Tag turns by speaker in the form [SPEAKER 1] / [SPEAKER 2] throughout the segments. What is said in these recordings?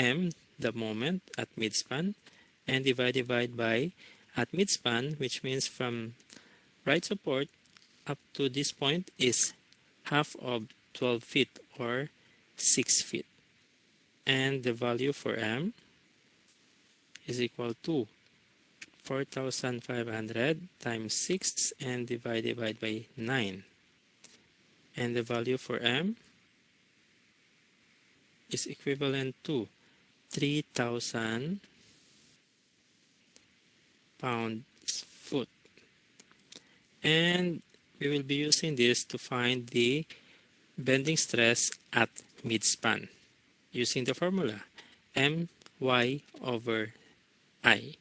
[SPEAKER 1] m, the moment at midspan, and divide by at midspan, which means from right support up to this point is half of 12 feet or 6 feet. And the value for m is equal to 4,500 times 6 and divided by 9. And the value for m is equivalent to 3,000 pounds-foot. And we will be using this to find the bending stress at midspan using the formula my over I.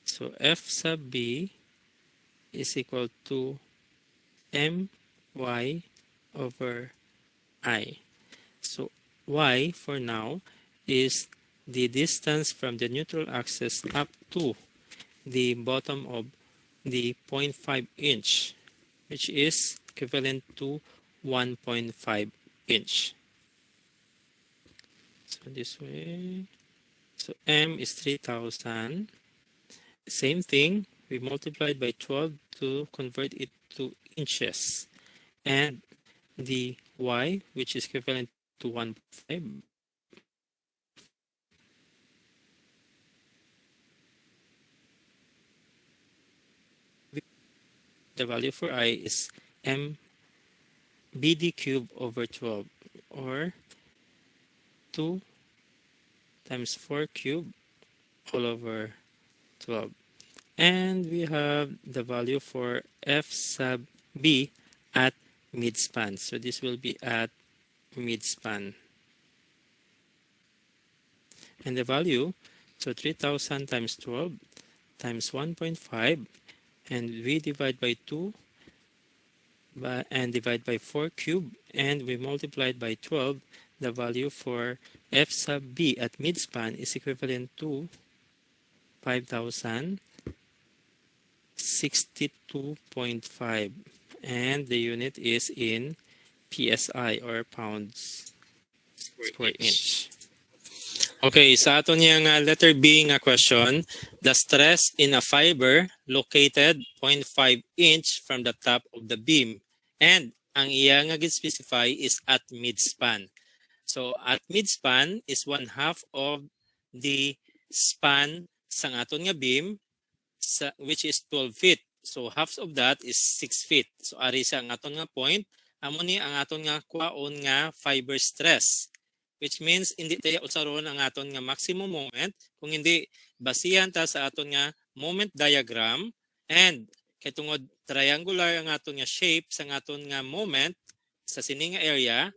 [SPEAKER 1] So F sub B is equal to my over I. So y for now is the distance from the neutral axis up to the bottom of the 0.5 inch, which is equivalent to 1.5 inch. So this way, so m is 3,000. Same thing, we multiplied by 12 to convert it to inches. And the y, which is equivalent to 1.5, the value for I is m bd cubed over 12, or 2 times 4 cubed all over 12. And we have the value for F sub B at midspan. So this will be at midspan. And the value, so 3,000 times 12 times 1.5, and we divide by 2 and divide by 4 cubed, and we multiplied by 12. The value for F sub B at midspan is equivalent to 5,062.5, and the unit is in PSI or pounds per inch. Okay, sa ato niya nga letter B nga question, the stress in a fiber located 0.5 inch from the top of the beam, and ang iya nga specify is at midspan. So at midspan is 1/2 of the span sang aton nga beam, which is 12 feet. So half of that is 6 feet. So ari sa ang aton nga point, amo ni ang aton nga kwaon nga fiber stress, which means hindi tayo usaron ang aton nga maximum moment kung hindi basihan ta sa aton nga moment diagram, and kay tungod triangular ang aton nga shape sa aton nga moment sa sini nga area,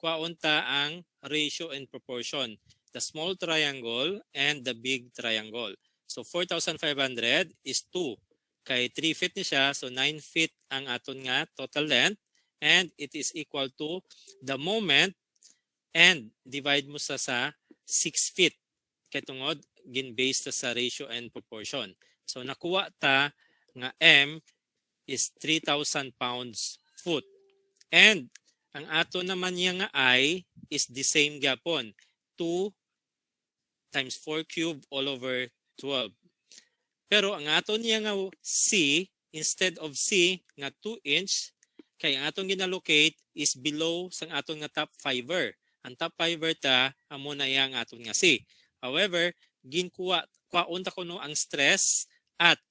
[SPEAKER 1] kwaon ta ang ratio and proportion, the small triangle and the big triangle. So 4,500 is 2. Kay 3 feet ni siya, so 9 feet ang aton nga total length, and it is equal to the moment, and divide mo sa 6 feet. Kay tungod gin-base ta sa ratio and proportion. So nakuha ta nga m is 3,000 pounds-foot. And ang ato naman niya nga I is the same gyapon, 2 times 4 cubed all over 12. Pero ang ato niya nga C, instead of C nga 2 inch, kay ang atong ginalocate is below sang aton nga top fiber. Ang top fiber ta amo na yang aton nga C. However, kwaon ta kuno ang stress at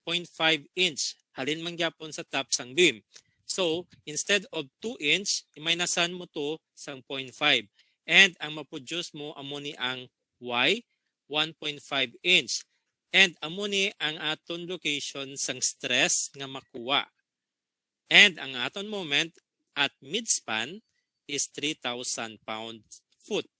[SPEAKER 1] 0.5 inch halin man gyapon sa top sang beam. So, instead of 2 inch, iminasan mo to sang 0.5. And ang maproduce mo amo ni ang Y, 1.5 inch. And amo ni ang aton location sang stress nga makuha. And ang aton moment at midspan is 3,000 pounds-foot.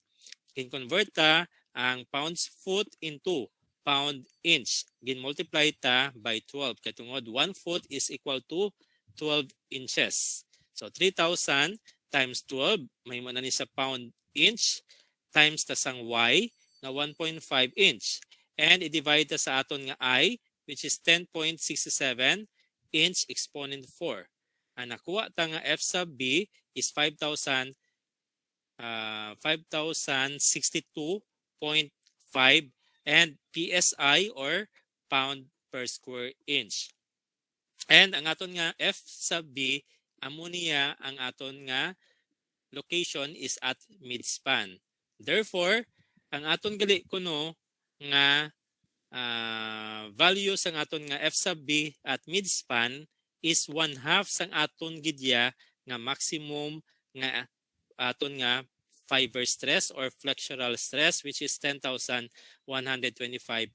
[SPEAKER 1] Gin-convert ta ang pounds-foot into pound-inch. Gin-multiply ta by 12. Kaya tungod 1 foot is equal to 12 inches. So 3,000 times 12, may mana ni sa pound inch, times ta sang y na 1.5 inch. And i-divide ta sa aton nga I, which is 10.67 inch exponent 4. Ang nakuha ta nga F sub B is 5,000 5,062.5 and PSI or pound per square inch. And ang aton nga F sub B, amo niya ang aton nga location is at midspan. Therefore, ang aton gali kuno nga value sang aton nga F sub B at midspan is 1/2 sang aton gidya nga maximum nga aton nga fiber stress or flexural stress, which is 10,125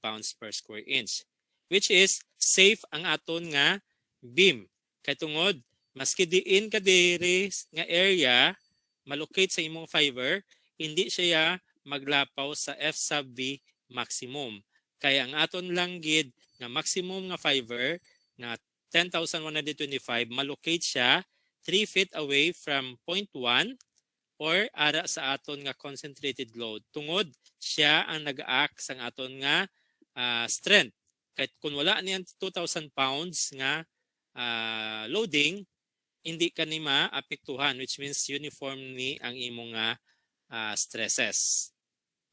[SPEAKER 1] pounds per square inch, which is safe ang aton nga beam. Kay tungod maski diin ka diri nga area malocate sa imong fiber, hindi siya maglapaw sa F sub B maximum. Kaya ang aton lang gid nga maximum nga fiber nga 10,125 malocate siya 3 feet away from point 1 or ara sa aton nga concentrated load. Tungod siya ang nag-act sa aton nga strength. Kahit kung wala niyan 2,000 pounds nga loading, hindi ka ni maapektuhan, which means uniform ni ang imong nga stresses.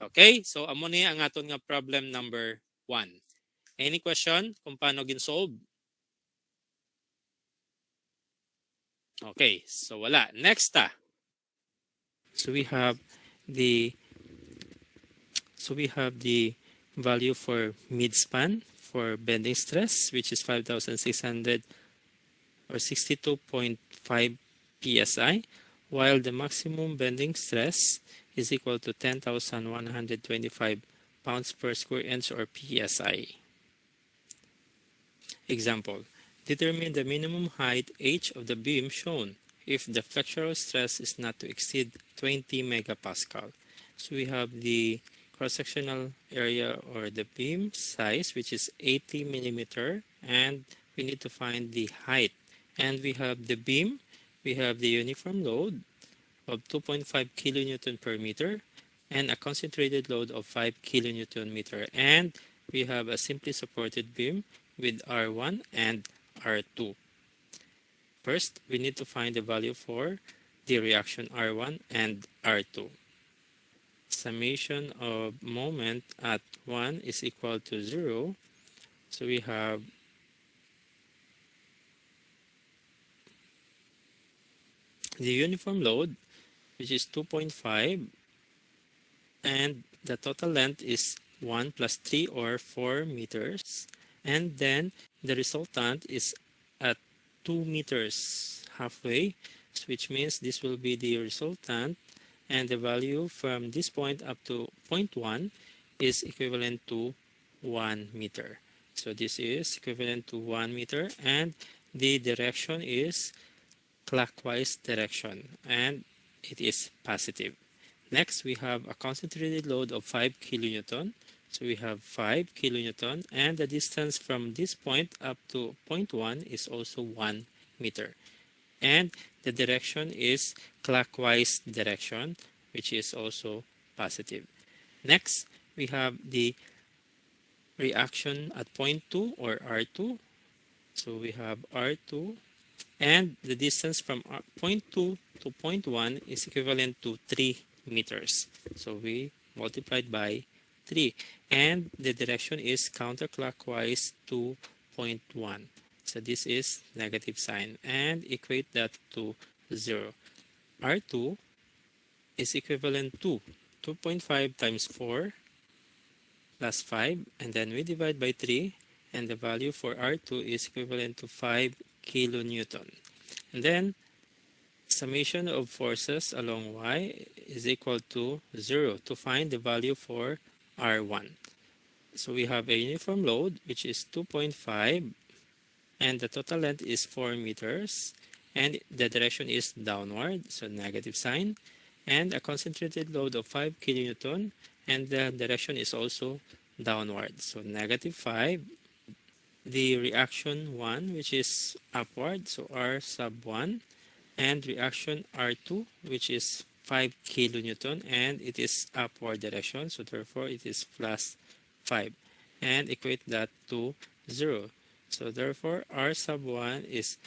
[SPEAKER 1] Okay? So, amo ni ang aton nga problem number 1. Any question kung paano ginsolve? Okay. So, wala. Next So, we have the value for midspan for bending stress, which is 5,600 or 62.5 psi, while the maximum bending stress is equal to 10,125 pounds per square inch or psi. Example, determine the minimum height h of the beam shown if the flexural stress is not to exceed 20 megapascal. So we have the cross-sectional area or the beam size, which is 80 millimeter, and we need to find the height. And we have the beam, we have the uniform load of 2.5 kilonewton per meter and a concentrated load of 5 kilonewton meter. And we have a simply supported beam with R1 and R2. First, we need to find the value for the reaction R1 and R2. Summation of moment at 1 is equal to 0. So we have the uniform load, which is 2.5, and the total length is 1 plus 3 or 4 meters, and then the resultant is at 2 meters halfway, which means this will be the resultant, and the value from this point up to point 1 is equivalent to 1 meter. So this is equivalent to 1 meter, and the direction is clockwise direction, and it is positive. Next, we have a concentrated load of 5 kilonewton. So we have 5 kilonewton, and the distance from this point up to point 1 is also 1 meter. And the direction is clockwise direction, which is also positive. Next, we have the reaction at point 2 or R2. So we have R2, and the distance from point 2 to point 1 is equivalent to 3 meters. So we multiplied by 3, and the direction is counterclockwise to point 1. So this is negative sign, and equate that to 0. R2 is equivalent to 2.5 times 4 plus 5, and then we divide by 3, and the value for R2 is equivalent to 5 kilonewton. And then summation of forces along Y is equal to 0 to find the value for R1. So we have a uniform load, which is 2.5, and the total length is 4 meters, and the direction is downward, so negative sign, and a concentrated load of 5 kilonewton, and the direction is also downward, so negative 5. The reaction 1, which is upward, so R sub 1, and reaction R2, which is 5 kilonewton, and it is upward direction, so therefore it is plus 5, and equate that to 0. So therefore R sub 1 is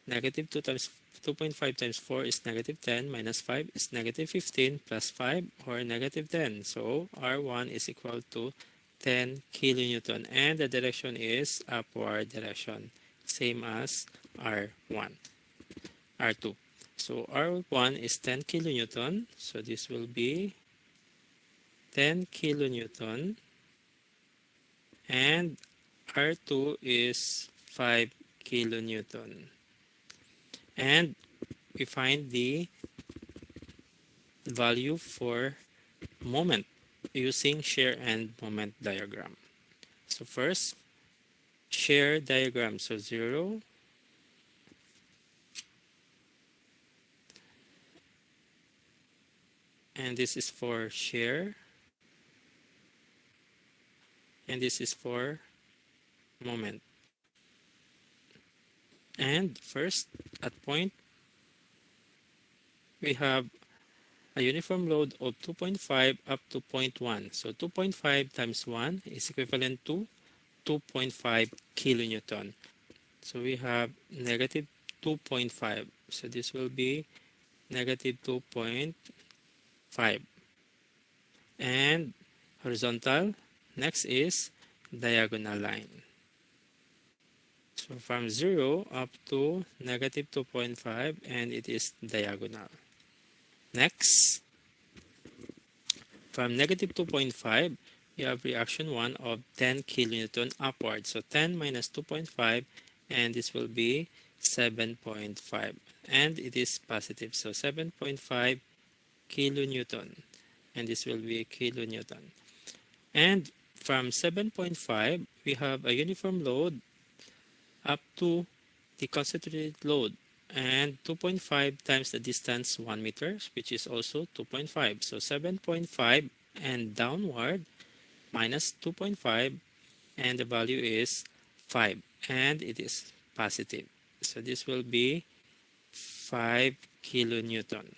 [SPEAKER 1] negative 2 times 2.5 times 4 is negative 10, minus 5 is negative 15, plus 5 or negative 10. So R1 is equal to 10 kilonewton, and the direction is upward direction, same as R1, R2. So R1 is 10 kilonewton, so this will be 10 kilonewton, and R2 is 5 kilonewton. And we find the value for moment using shear and moment diagram. So first, shear diagram. So 0, and this is for shear, and this is for moment. And first, at point, we have a uniform load of 2.5 up to 0.1. So 2.5 times 1 is equivalent to 2.5 kilonewton. So we have negative 2.5. So this will be negative 2.5. And horizontal, next is diagonal line. So from 0 up to negative 2.5, and it is diagonal. Next, from negative 2.5, we have reaction 1 of 10 kilonewton upward. So 10 minus 2.5, and this will be 7.5. And it is positive. So 7.5 kilonewton. And this will be kilonewton. And from 7.5, we have a uniform load up to the concentrated load, and 2.5 times the distance 1 meter, which is also 2.5. So 7.5 and downward minus 2.5, and the value is 5, and it is positive. So this will be 5 kilonewton.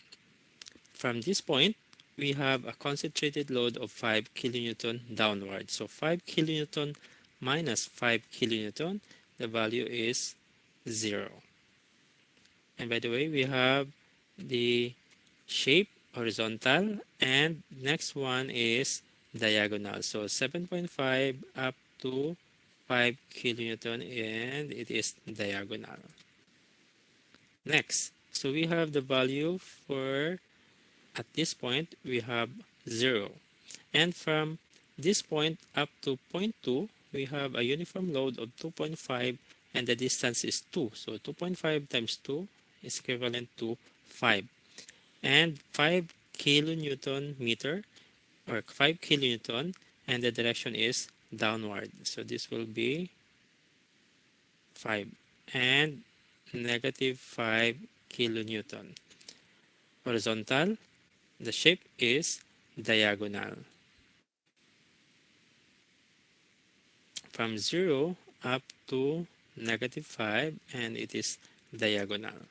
[SPEAKER 1] From this point, we have a concentrated load of 5 kilonewton downward. So 5 kilonewton minus 5 kilonewton, the value is 0. And by the way, we have the shape horizontal, and next one is diagonal. So 7.5 up to 5 kilonewton, and it is diagonal. Next, so we have the value for, at this point, we have 0. And from this point up to point 2, we have a uniform load of 2.5, and the distance is 2. So 2.5 times 2 is equivalent to 5. And 5 kilonewton meter, or 5 kilonewton, and the direction is downward. So this will be 5 and negative 5 kilonewton. Horizontal, the shape is diagonal. From 0 up to negative 5, and it is diagonal.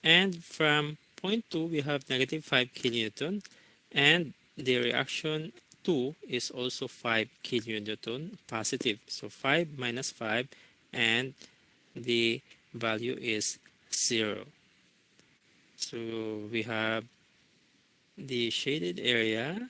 [SPEAKER 1] And from point 2, we have negative 5 kilonewton, and the reaction 2 is also 5 kilonewton positive. So 5 minus 5, and the value is 0. So we have the shaded area,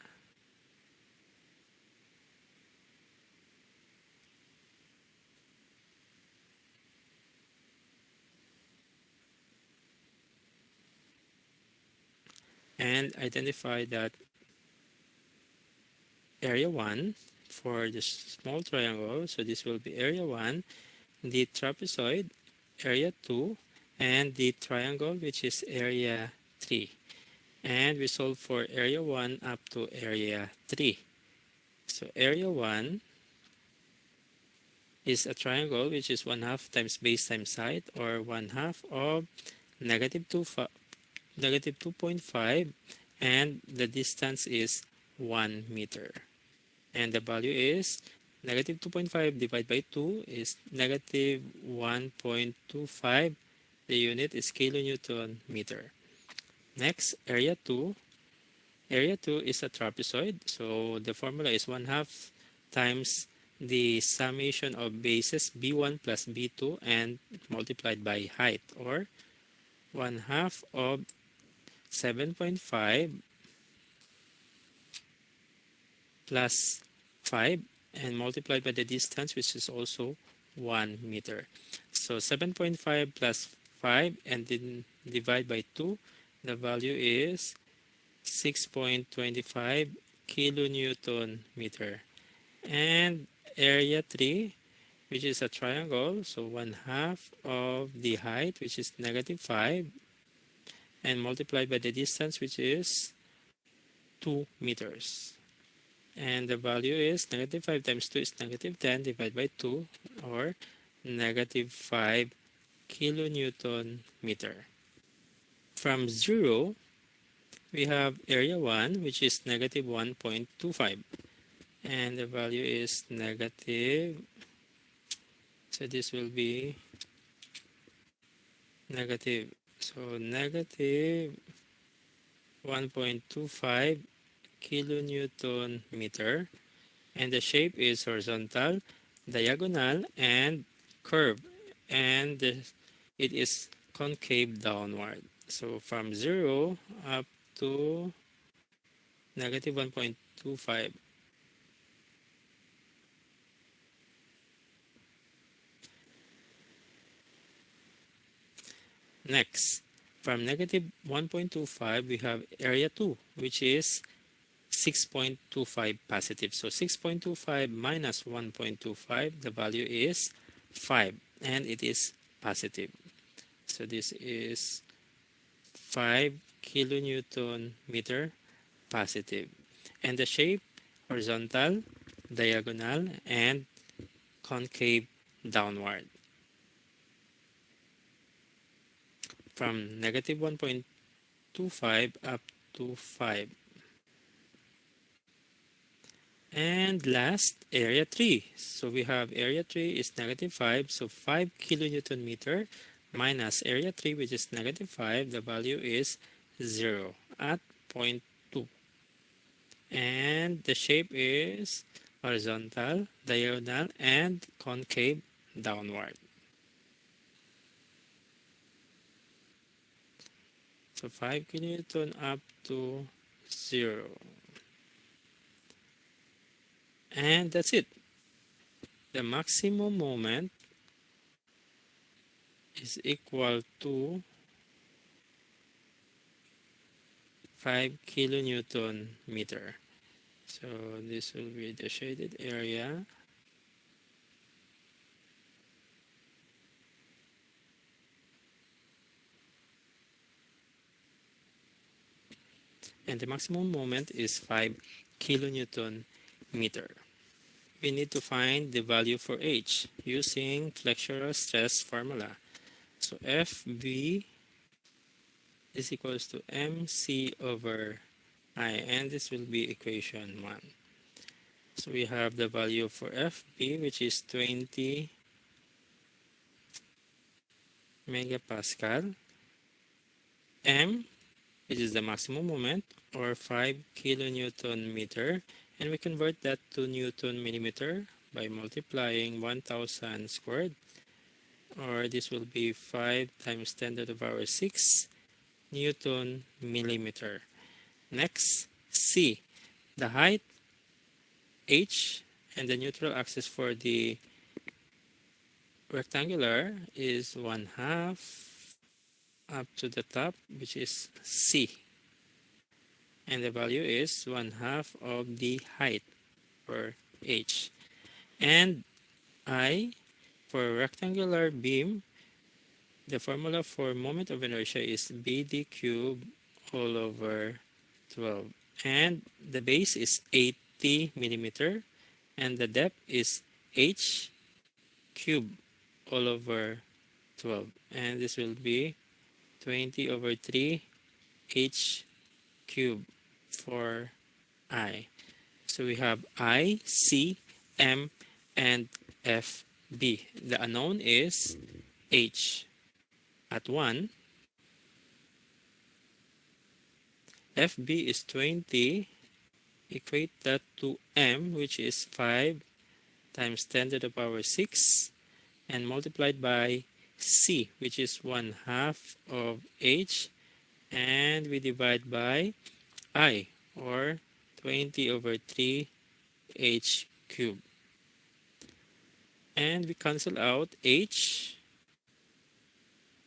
[SPEAKER 1] and identify that area 1 for the small triangle. So this will be area 1, the trapezoid, area 2, and the triangle, which is area 3. And we solve for area 1 up to area 3. So area 1 is a triangle which is 1/2 times base times height, or 1/2 of negative 2.5, and the distance is 1 meter. And the value is negative 2.5 divided by 2 is negative 1.25. The unit is kilonewton meter. Next, area 2. Area 2 is a trapezoid. So the formula is 1/2 times the summation of bases B1 plus B2 and multiplied by height, or 1/2 of 7.5 plus 5 and multiplied by the distance, which is also 1 meter. So 7.5 plus 5 and then divide by 2, the value is 6.25 kilonewton meter. And area 3, which is a triangle, so 1/2 of the height, which is -5, and multiplied by the distance, which is 2 meters. And the value is -5 times 2 is -10 divided by 2, or -5 kilonewton meter. From 0, we have area 1, which is -1.25. And the value is negative. So this will be negative. So negative 1.25 kilonewton meter. And the shape is horizontal, diagonal, and curved. And it is concave downward. So from 0 up to negative 1.25. Next, from negative 1.25, we have area 2, which is 6.25 positive. So 6.25 minus 1.25, the value is 5, and it is positive. So this is 5 kilonewton meter positive. And the shape, horizontal, diagonal, and concave downward. From negative 1.25 up to 5. And last, area 3. So we have area 3 is -5, so 5 kilonewton meter minus area 3, which is -5, the value is 0 at 0.2. And the shape is horizontal, diagonal, and concave downward. So 5 kilonewton up to 0. And that's it. The maximum moment is equal to 5 kilonewton meter. So this will be the shaded area. And the maximum moment is 5 kilonewton meter. We need to find the value for H using flexural stress formula. So FB is equals to MC over I, and this will be equation 1. So we have the value for FB, which is 20 megapascal, M, which is the maximum moment, or 5 kilonewton meter, and we convert that to Newton millimeter by multiplying 1000 squared, or this will be 5 times 10 to the power 6 Newton millimeter. Next, C, the height, H, and the neutral axis for the rectangular is 1/2 up to the top, which is C. And the value is 1/2 of the height for H. And I, for rectangular beam, the formula for moment of inertia is BD cubed all over 12. And the base is 80 millimeter, and the depth is H cubed all over 12. And this will be 20 over 3 H cubed for I. So we have I, C, M, and F, B. The unknown is H at 1. FB is 20. Equate that to M, which is 5 times 10 to the power 6, and multiplied by C, which is 1/2 of H, and we divide by I, or 20 over 3 H cubed. And we cancel out H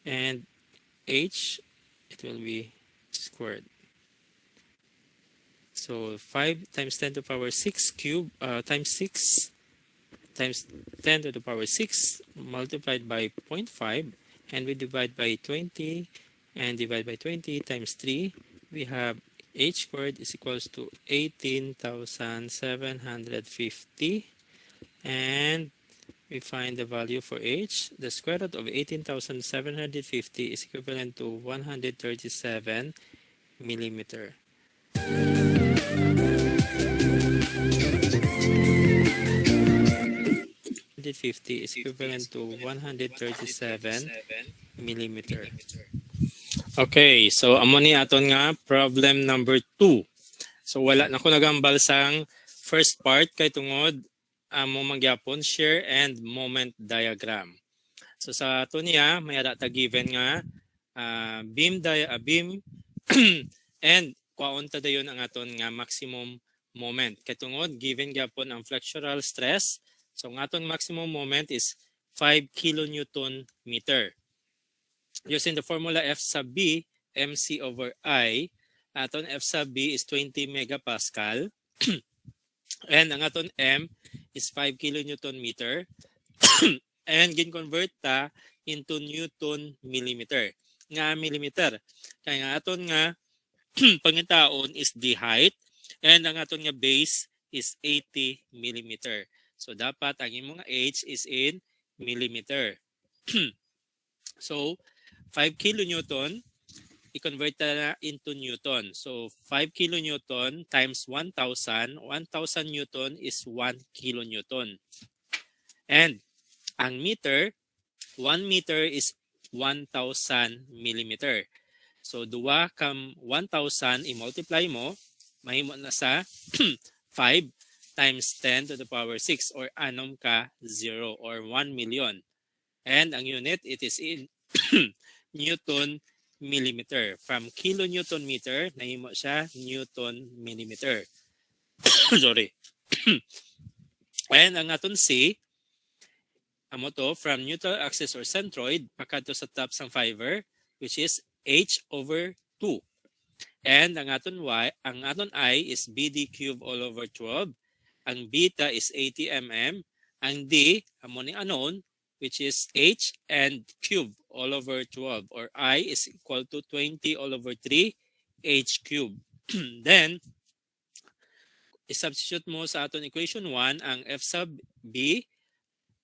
[SPEAKER 1] and H, it will be squared. So 5 times 10 to the power 6 cube times 6 times 10 to the power 6 multiplied by 0.5, and we divide by 20 and divide by 20 times 3. We have H squared is equals to 18,750, and we find the value for H. The square root of 18,750 is equivalent to 137 millimeter. 150 is equivalent to 137 millimeter. Okay, so amo ni aton nga problem number 2. So wala na ko nagambal sang first part kay tungod amo magyapon shear and moment diagram. So sa ato niya may ta given nga beam and kwaon ta dayon ang aton nga maximum moment. Kay tungod given gyapon ang flexural stress. So ang aton maximum moment is 5 kilonewton meter. Using the formula F sub B, mc over I, aton F sub B is 20 megapascal and ang aton M is 5 kilonewton meter and gin-convert ta into newton millimeter. Nga millimeter. Kaya nga aton nga pangitaon is the height and ang aton nga base is 80 millimeter. So dapat ang imong H is in millimeter. So 5 kilonewton, i-convert na into newton. So 5 kilonewton times 1,000. 1,000 newton is 1 kilonewton. And ang meter, 1 meter is 1,000 millimeter. So duwa kam 1,000 i-multiply mo, mahimo na sa 5 times 10 to the power 6 or anom ka 0 or 1 million. And ang unit, it is in Newton millimeter. From kilonewton meter, nahimo siya Newton millimeter. Sorry. And ang aton C, amo to, from neutral axis or centroid, pakadto sa top sang fiber, which is H over 2. And ang aton Y, ang aton I is BD cube all over 12. Ang beta is 80 mm. Ang D, amo ni unknown, which is H and cube all over 12, or I is equal to 20 all over 3 H cube. Then, i-substitute mo sa aton equation 1 ang F sub B,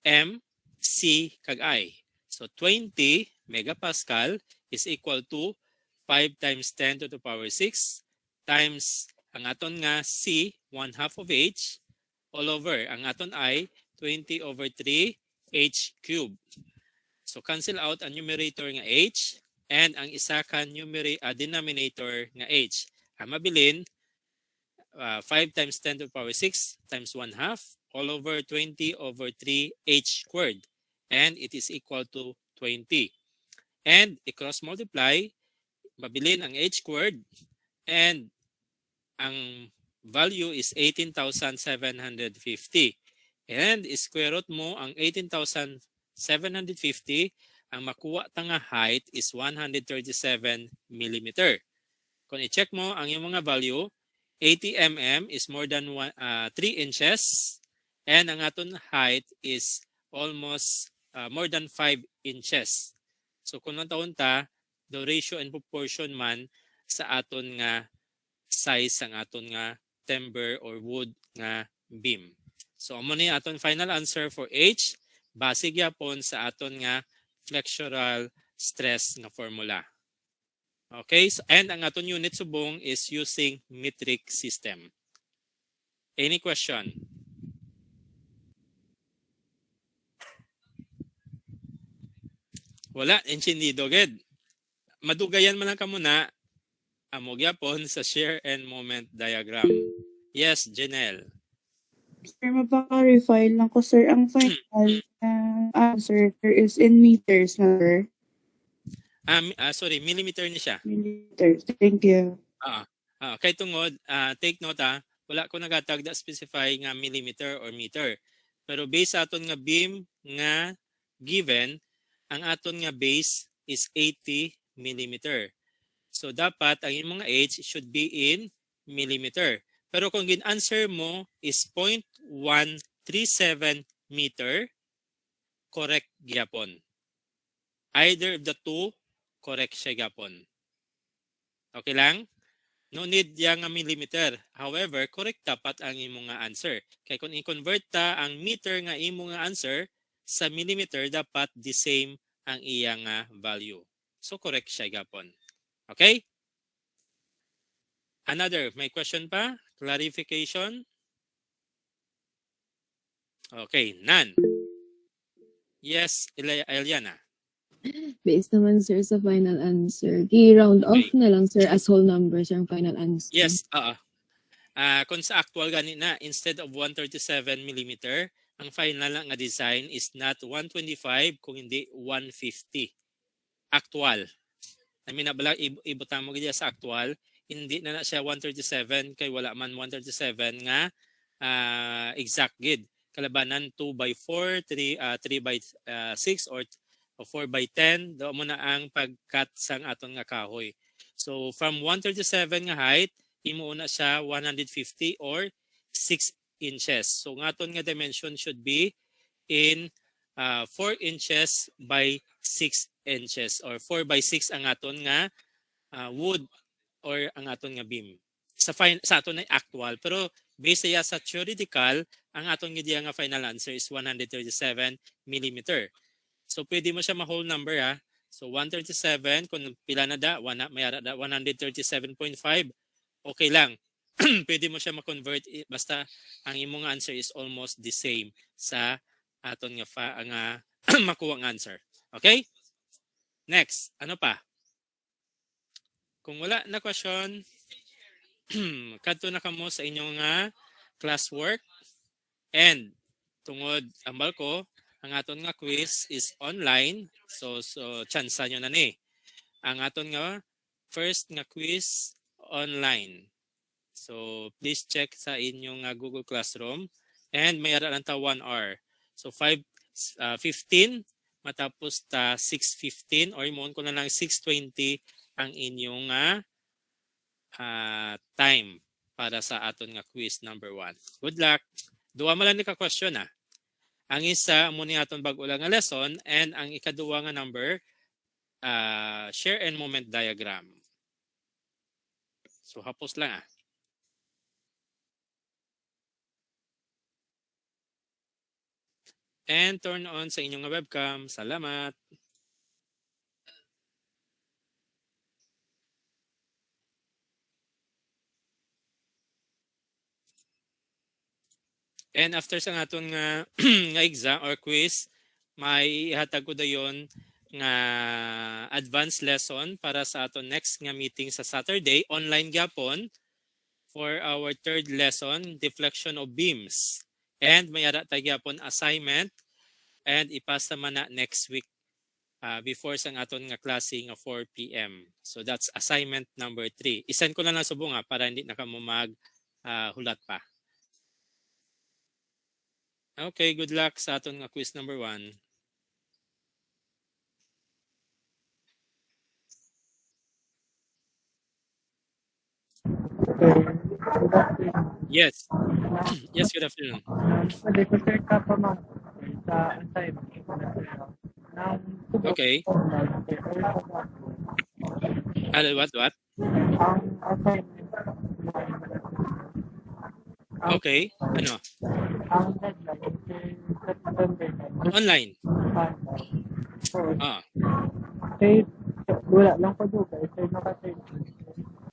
[SPEAKER 1] M, C, kag I. So, 20 megapascal is equal to 5 times 10 to the power 6 times ang aton nga C, 1/2 of H, all over ang aton I, 20 over 3 H cube. So cancel out ang numerator nga H and ang isa ka denominator nga H. Ang mabilin, 5 times 10 to the power 6 times 1/2 all over 20 over 3 H squared. And it is equal to 20. And i-cross multiply, mabilin ang H squared and ang value is 18,750. And square root mo ang 18,750, ang makuha ta nga height is 137 millimeter. Kung i-check mo ang iyong mga value, 80 mm is more than 3 inches and ang aton height is almost more than 5 inches. So kung taon ta, the ratio and proportion man sa aton nga size ang aton nga timber or wood nga beam. So amo ni aton final answer for H, base gyapon sa aton nga flexural stress nga formula. Okay, so, and ang aton unit subong is using metric system. Any question? Wala, entendido ged. Madugayan man lang kamo na amo gyapon sa shear and moment diagram. Yes, Janelle.
[SPEAKER 2] Sir, mapaka-refile lang ko, sir. Ang final answer is in meters na, sir.
[SPEAKER 1] Sorry, millimeter ni siya.
[SPEAKER 2] Millimeters. Thank you.
[SPEAKER 1] Kay tungod, take note wala ko nagatag da specify nga millimeter or meter. Pero based sa aton nga beam nga given, ang aton nga base is 80 millimeter. So dapat ang imong H should be in millimeter. Pero kung gin-answer mo is 0.137 meter, correct gyapon. Either of the two, correct siya gyapon. Okay lang? No need yang nga millimeter. However, correct dapat ang imong nga answer. Kaya kung i-convert ta ang meter nga imong nga answer sa millimeter, dapat the same ang iyang nga value. So correct siya gapon. Okay? Another, may question pa? Clarification? Okay, none. Yes, Eliana.
[SPEAKER 3] Based naman, sir, sa final answer. I-round off na lang, sir, as whole numbers yung final answer.
[SPEAKER 1] Yes, kung sa actual gani na, instead of 137 millimeter, ang final nga design is not 125, kung hindi 150. Actual. I mean, nabala, ibutang mo gaya sa actual, hindi na siya 137, kay wala man 137 nga exact gid. Kalabanan 2 by 4, 3 by 6, or 4 by 10, doon mo na ang pag-cut sang aton nga kahoy. So from 137 nga height, imo na siya 150 or 6 inches. So nga aton nga dimension should be in 4 inches by 6 inches, or 4 by 6 ang aton nga wood or ang aton nga beam. Sa aton ay actual, pero based sa theoretical, ang aton nga final answer is 137 millimeter. So pwede mo siya ma-whole number So 137, kung pila na mayara 137.5, okay lang. Pwede mo siya ma-convert basta ang imong answer is almost the same sa aton nga makuha ang answer. Okay? Next, ano pa? Kung wala na question, kadto na kamo sa inyong classwork, and tungod ambal ko, ang aton nga quiz is online, so tsansa nyo na ni. Ang aton nga first nga quiz online. So please check sa inyong Google Classroom, and may ara lang ta 1 hour. So 5:15 matapos ta 6:15, or imoon ko na lang 6:20 ang inyong time para sa aton nga quiz number 1. Good luck. Duwa man lang ni ka question Ang isa mo ni aton bag-o lang nga lesson, and ang ikaduwa nga number share and moment diagram. So hapos lang And turn on sa inyong webcam. Salamat. And after sa aton nga exam or quiz, may ihatag ko dayon nga advanced lesson para sa aton next nga meeting sa Saturday, online gyapon, for our third lesson, deflection of beams. And may ara tayo gyapon assignment, and ipasa man na next week before sang aton nga klase nga 4 p.m. So that's assignment number 3. Isend ko na lang subong para hindi na kamo hulat pa. Okay, good luck sa aton nga quiz number 1. Yes. Yes, good afternoon. Okay. What? Okay. Ano? Online.
[SPEAKER 2] Okay, wala lang ko doon.